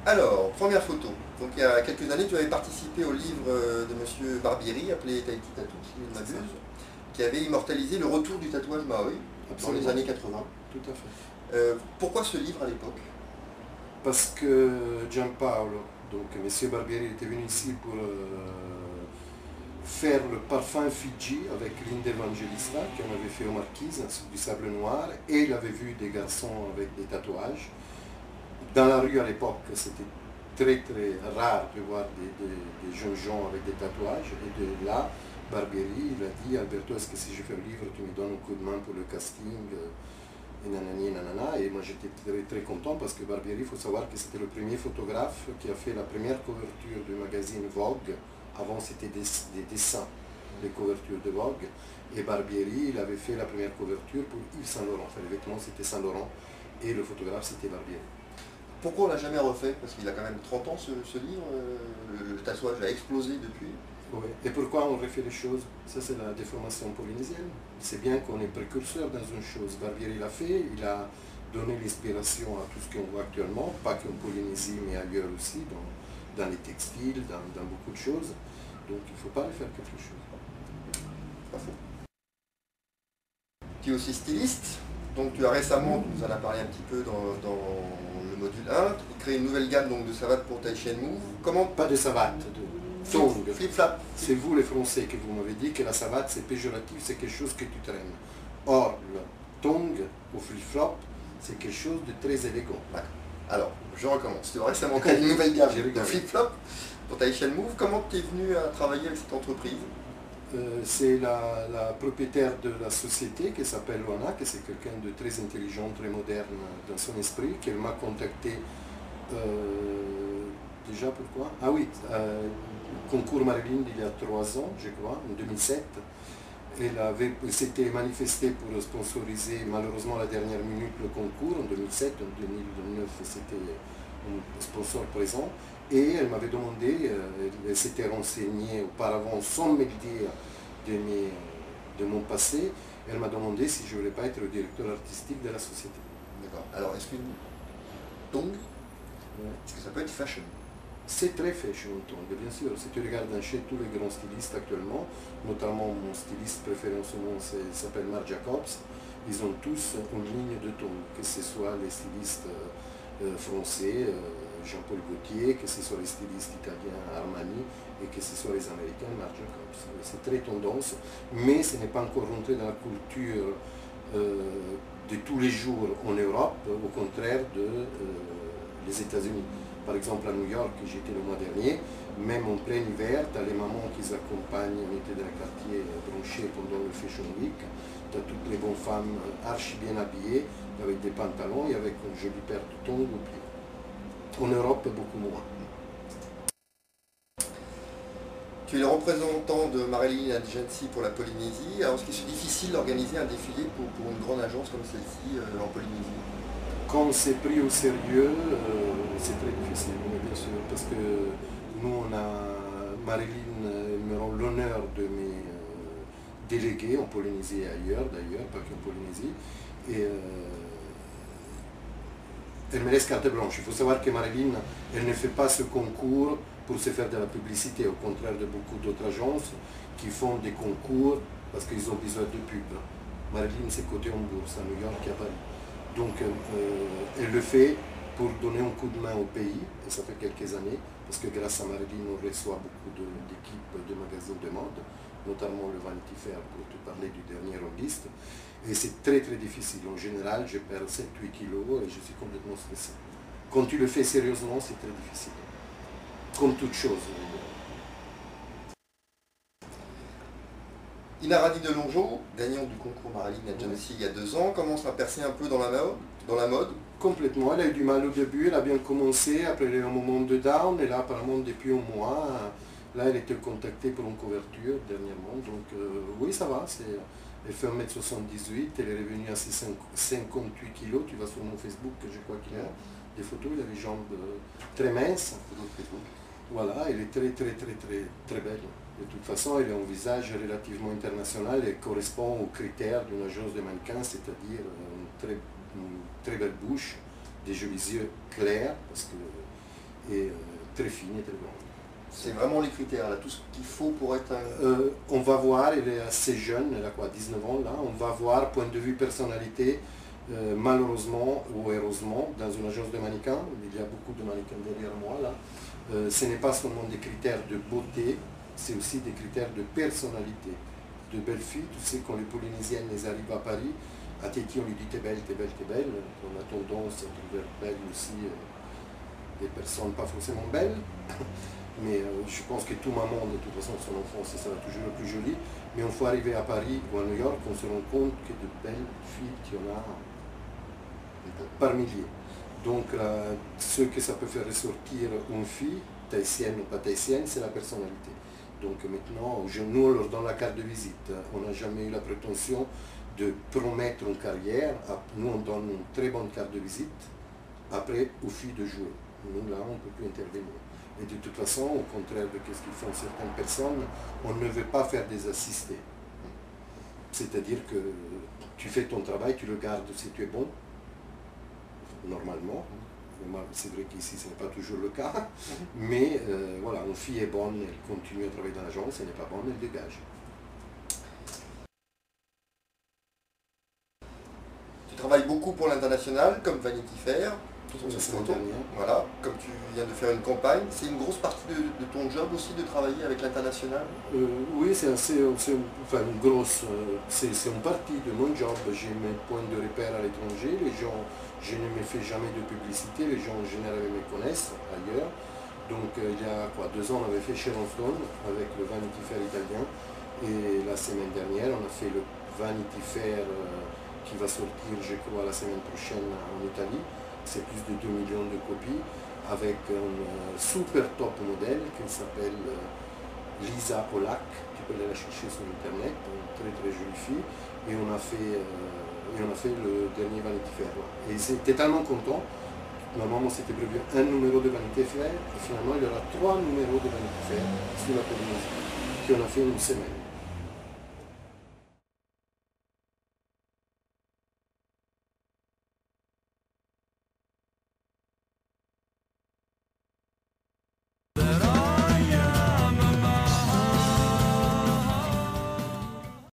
Alors, première photo. Donc il y a quelques années, tu avais participé au livre de Monsieur Barbieri, appelé Tahiti Tattoo, si je ne m'abuse, qui avait immortalisé le retour du tatouage maori dans les années 80. Tout à fait. Pourquoi ce livre à l'époque? Parce que Gianpaolo, donc Monsieur Barbieri, était venu ici pour faire le parfum Fidji avec Linde Evangelista qu'on avait fait aux Marquises sur du sable noir, et il avait vu des garçons avec des tatouages. Dans la rue à l'époque, c'était très rare de voir des jeunes gens avec des tatouages, et de là, Barbieri, il a dit: Alberto, est-ce que si je fais un livre, tu me donnes un coup de main pour le casting, et nanani, nanana. Et moi j'étais très content parce que Barbieri, il faut savoir que c'était le premier photographe qui a fait la première couverture du magazine Vogue. Avant c'était des dessins, les couvertures de Vogue. Et Barbieri, il avait fait la première couverture pour Yves Saint Laurent. Enfin, les vêtements c'était Saint Laurent et le photographe c'était Barbieri. Pourquoi on l'a jamais refait? Parce qu'il a quand même 30 ans ce livre, le tatouage a explosé depuis. Oui. Et pourquoi on refait les choses? Ça c'est la déformation polynésienne. C'est bien qu'on est précurseur dans une chose. Barbieri l'a fait, il a donné l'inspiration à tout ce qu'on voit actuellement, pas qu'en Polynésie mais ailleurs aussi, dans les textiles, dans beaucoup de choses. Donc il ne faut pas refaire quelque chose. Pas faux. Tu es aussi styliste, donc tu as récemment, tu nous en as parlé un petit peu dans le module 1, tu crées une nouvelle gamme donc, de savates pour Taishan Move. Comment? Pas de savate, de tongue. Flip-flap. C'est vous les Français que vous m'avez dit que la savate c'est péjoratif, c'est quelque chose que tu traînes. Or, le tongue ou flip-flop, c'est quelque chose de très élégant. D'accord. Alors, je recommence. Tu as récemment créé une nouvelle gamme de flip-flop pour Taishan Move. Comment tu es venu à travailler avec cette entreprise? C'est la propriétaire de la société qui s'appelle Luana, qui c'est quelqu'un de très intelligent, très moderne dans son esprit, qui m'a contacté déjà pourquoi? Ah oui, concours Marilyn il y a 3 ans, je crois, en 2007. Elle s'était manifestée pour sponsoriser malheureusement à la dernière minute le concours en 2007, en 2009 c'était un sponsor présent. Et elle m'avait demandé, elle s'était renseignée auparavant sans me le dire de mon passé, elle m'a demandé si je ne voulais pas être le directeur artistique de la société. D'accord. Alors, est-ce qu'une tongue, est-ce que ça peut être fashion? C'est très fashion tongue, bien sûr. Si tu regardes chez tous les grands stylistes actuellement, notamment mon styliste préféré en ce moment s'appelle Marc Jacobs, ils ont tous une ligne de tongue, que ce soit les stylistes français, Jean-Paul Gaultier, que ce soit les stylistes italiens Armani et que ce soit les américains Marc Jacobs. C'est très tendance, mais ce n'est pas encore rentré dans la culture de tous les jours en Europe, au contraire des États-Unis. Par exemple à New York, j'étais le mois dernier, même en plein hiver, tu as les mamans qui accompagnent, on était dans le quartier branché pendant le Fashion Week, tu as toutes les bonnes femmes archi bien habillées, avec des pantalons et avec une jolie paire de tongs au pied. En Europe, beaucoup moins. Tu es le représentant de Marilyn Agency pour la Polynésie. Alors, est-ce que c'est difficile d'organiser un défilé pour une grande agence comme celle-ci en Polynésie? Quand c'est pris au sérieux, c'est très difficile, bien sûr, parce que nous, Marilyn me rend l'honneur de mes délégués en Polynésie et ailleurs, d'ailleurs, pas qu'en Polynésie. Et elle me laisse carte blanche. Il faut savoir que Marilyn, elle ne fait pas ce concours pour se faire de la publicité, au contraire de beaucoup d'autres agences qui font des concours parce qu'ils ont besoin de pub. Marilyn, c'est coté en bourse, à New York et à Paris. Donc elle le fait pour donner un coup de main au pays, et ça fait quelques années, parce que grâce à Marilyn, on reçoit beaucoup d'équipes de magazines de mode, notamment le Vanity Fair, pour te parler du dernier en liste. Et c'est très difficile. En général, je perds 7-8 kilos et je suis complètement stressé. Quand tu le fais sérieusement, c'est très difficile. Comme toute chose. Inaradi de Longeau, gagnant du concours Marilyn Agency il y a 2 ans, commence à percer un peu dans la mode. Complètement, elle a eu du mal au début, elle a bien commencé, après elle a eu un moment de down, et là apparemment depuis un mois, là elle était contactée pour une couverture dernièrement, donc oui ça va, elle fait 1m78, elle est revenue à ses 58 kg, tu vas sur mon Facebook, je crois qu'il y a des photos, elle a les jambes très minces, voilà, elle est très belle. De toute façon, elle a un visage relativement international et correspond aux critères d'une agence de mannequins, c'est-à-dire une très belle bouche, des jolis yeux clairs, parce que et très fine et très grande. C'est vraiment les critères, là, tout ce qu'il faut pour être un... On va voir, elle est assez jeune, elle a quoi, 19 ans là, on va voir, point de vue personnalité, malheureusement ou heureusement, dans une agence de mannequins, il y a beaucoup de mannequins derrière moi là, ce n'est pas seulement des critères de beauté, c'est aussi des critères de personnalité. De belles filles, tu sais, quand les Polynésiennes les arrivent à Paris, à Tahiti on lui dit t'es belle, t'es belle, t'es belle, on a tendance à trouver belle aussi des personnes pas forcément belles. Mais je pense que tout maman, de toute façon, son enfant, ça sera toujours le plus joli. Mais une fois arrivé à Paris ou à New York, on se rend compte que de belles filles, il y en a par milliers. Donc, ce que ça peut faire ressortir une fille, tahitienne ou pas tahitienne, c'est la personnalité. Donc maintenant, nous, on leur donne la carte de visite. On n'a jamais eu la prétention de promettre une carrière. Nous, on donne une très bonne carte de visite. Après, aux filles de jouer. Nous, là, on ne peut plus intervenir. Et de toute façon, au contraire de ce qu'ils font certaines personnes, on ne veut pas faire des assistés. C'est-à-dire que tu fais ton travail, tu regardes si tu es bon, normalement. C'est vrai qu'ici ce n'est pas toujours le cas, mais voilà, une fille est bonne, elle continue à travailler dans l'agence, elle n'est pas bonne, elle dégage. Tu travailles beaucoup pour l'international, comme Vanity Fair. Voilà, comme tu viens de faire une campagne, c'est une grosse partie de ton job aussi de travailler avec l'international? Oui, c'est une grosse, c'est une partie de mon job. J'ai mes points de repère à l'étranger, les gens, je ne me fais jamais de publicité, les gens en général me connaissent ailleurs. Donc il y a 2 ans, on avait fait Sharon Stone avec le Vanity Fair italien, et la semaine dernière, on a fait le Vanity Fair qui va sortir, je crois, la semaine prochaine en Italie. C'est plus de 2 millions de copies, avec un super top modèle qui s'appelle Lisa Olac, tu peux aller la chercher sur internet, une très très jolie fille, et on a fait le dernier Vanity Fair. Et j'étais tellement content, normalement c'était prévu un numéro de Vanity Fair, et finalement il y aura 3 numéros de Vanity Fair sur la Polynésie, qu'on a fait une semaine.